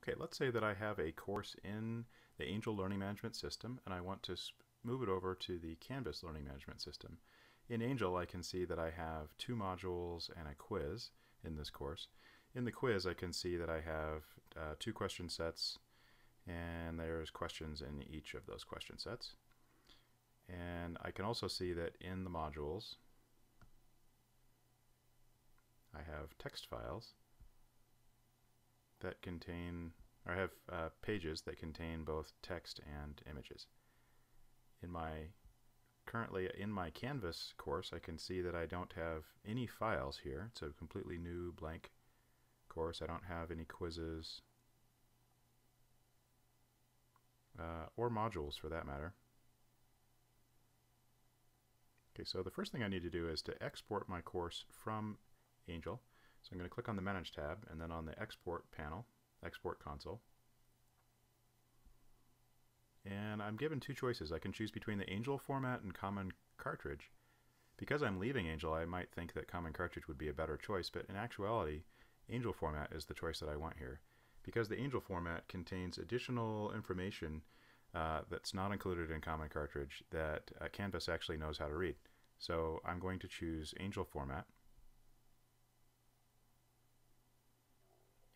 Okay, let's say that I have a course in the Angel Learning Management System and I want to move it over to the Canvas Learning Management System. In Angel, I can see that I have 2 modules and a quiz in this course. In the quiz, I can see that I have 2 question sets, and there's questions in each of those question sets. And I can also see that in the modules, I have text files that contain, or I have pages that contain both text and images. Currently in my Canvas course, I can see that I don't have any files here. It's a completely new blank course. I don't have any quizzes or modules for that matter. Okay, so the first thing I need to do is to export my course from Angel. So I'm going to click on the Manage tab and then on the Export panel, Export Console. And I'm given 2 choices. I can choose between the Angel format and Common Cartridge. Because I'm leaving Angel, I might think that Common Cartridge would be a better choice, but in actuality, Angel format is the choice that I want here. Because the Angel format contains additional information that's not included in Common Cartridge that Canvas actually knows how to read. So I'm going to choose Angel format.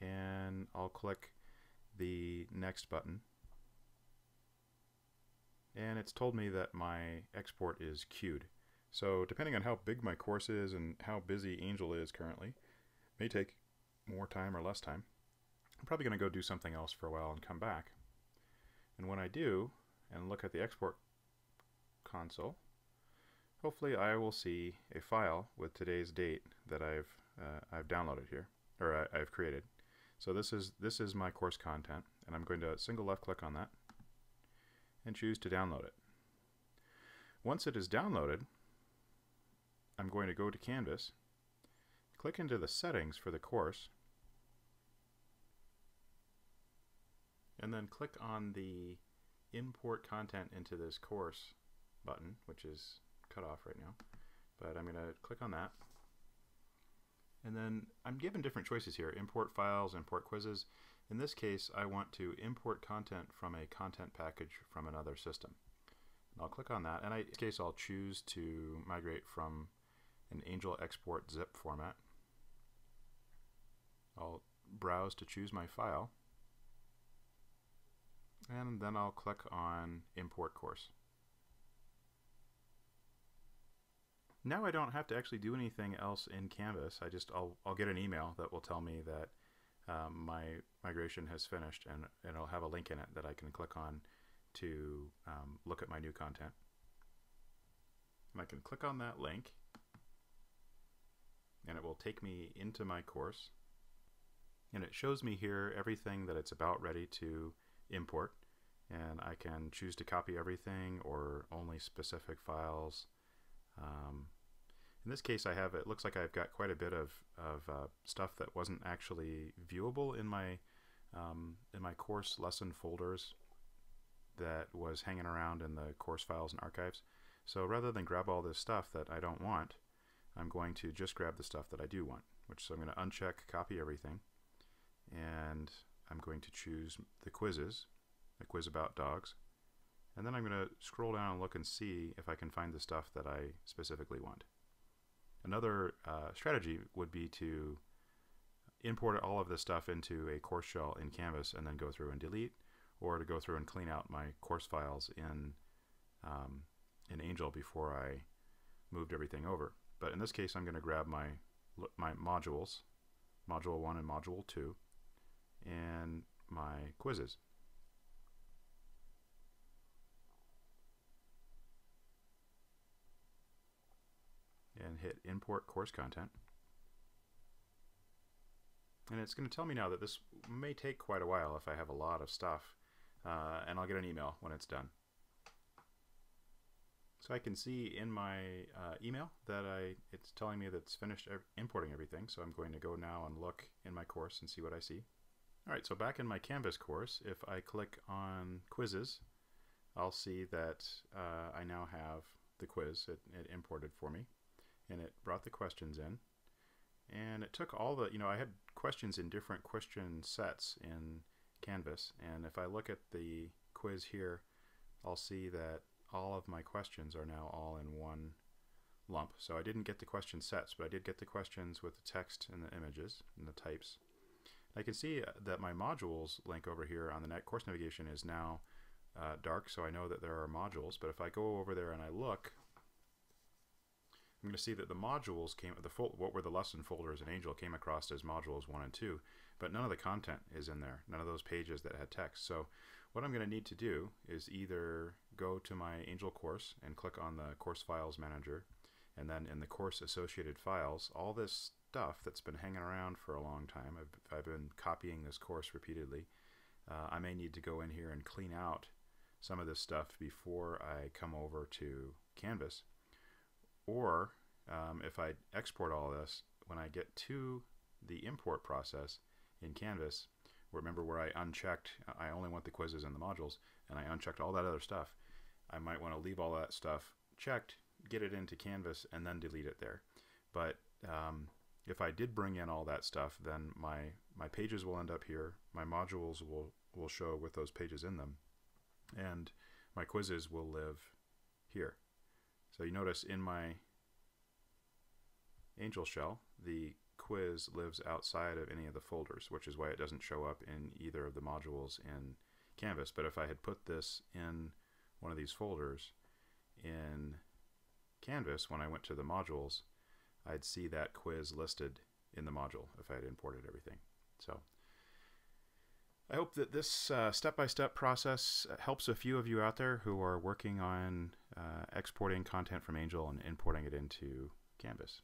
And I'll click the Next button. And it's told me that my export is queued. So depending on how big my course is and how busy Angel is currently, it may take more time or less time. I'm probably going to go do something else for a while and come back. And when I do, and look at the export console, hopefully I will see a file with today's date that I've downloaded here, or I've created. So this is my course content, and I'm going to single left click on that and choose to download it. Once it is downloaded, I'm going to go to Canvas, click into the settings for the course, and then click on the Import Content into this course button, which is cut off right now, but I'm going to click on that. And then I'm given different choices here: import files, import quizzes. In this case, I want to import content from a content package from another system. And I'll click on that, and in this case I'll choose to migrate from an Angel export zip format. I'll browse to choose my file, and then I'll click on Import Course. Now I don't have to actually do anything else in Canvas. I'll get an email that will tell me that my migration has finished, and it'll have a link in it that I can click on to look at my new content. And I can click on that link, and it will take me into my course, and it shows me here everything that it's about ready to import, and I can choose to copy everything or only specific files. In this case, it looks like I've got quite a bit of stuff that wasn't actually viewable in my course lesson folders that was hanging around in the course files and archives. So rather than grab all this stuff that I don't want, I'm going to just grab the stuff that I do want. So I'm going to uncheck Copy Everything, and I'm going to choose the quizzes, a quiz about dogs. And then I'm going to scroll down and look and see if I can find the stuff that I specifically want. Another strategy would be to import all of this stuff into a course shell in Canvas and then go through and delete, or to go through and clean out my course files in Angel before I moved everything over. But in this case, I'm going to grab my modules, Module 1 and Module 2, and my quizzes. And hit Import Course Content. And it's going to tell me now that this may take quite a while if I have a lot of stuff, and I'll get an email when it's done. So I can see in my email that it's telling me that it's finished importing everything, so I'm going to go now and look in my course and see what I see. Alright, so back in my Canvas course, if I click on Quizzes, I'll see that I now have the quiz. It imported for me, and it brought the questions in, and it took all the, I had questions in different question sets in Canvas. And if I look at the quiz here, I'll see that all of my questions are now all in one lump. So I didn't get the question sets, but I did get the questions with the text and the images and the types. I can see that my modules link over here on the course navigation is now dark, so I know that there are modules. But if I go over there and I look, I'm going to see that the modules came, what were the lesson folders in Angel came across as modules 1 and 2, but none of the content is in there, none of those pages that had text. So what I'm going to need to do is either go to my Angel course and click on the course files manager, and then in the course associated files, all this stuff that's been hanging around for a long time, I've been copying this course repeatedly, I may need to go in here and clean out some of this stuff before I come over to Canvas. Or if I export all this, when I get to the import process in Canvas, remember where I unchecked, I only want the quizzes and the modules, and I unchecked all that other stuff, I might want to leave all that stuff checked, get it into Canvas, and then delete it there. But if I did bring in all that stuff, then my pages will end up here, my modules will show with those pages in them, and my quizzes will live here. So you notice in my Angel shell, the quiz lives outside of any of the folders, which is why it doesn't show up in either of the modules in Canvas. But if I had put this in one of these folders in Canvas, when I went to the modules, I'd see that quiz listed in the module if I had imported everything. So I hope that this step-by-step process helps a few of you out there who are working on exporting content from Angel and importing it into Canvas.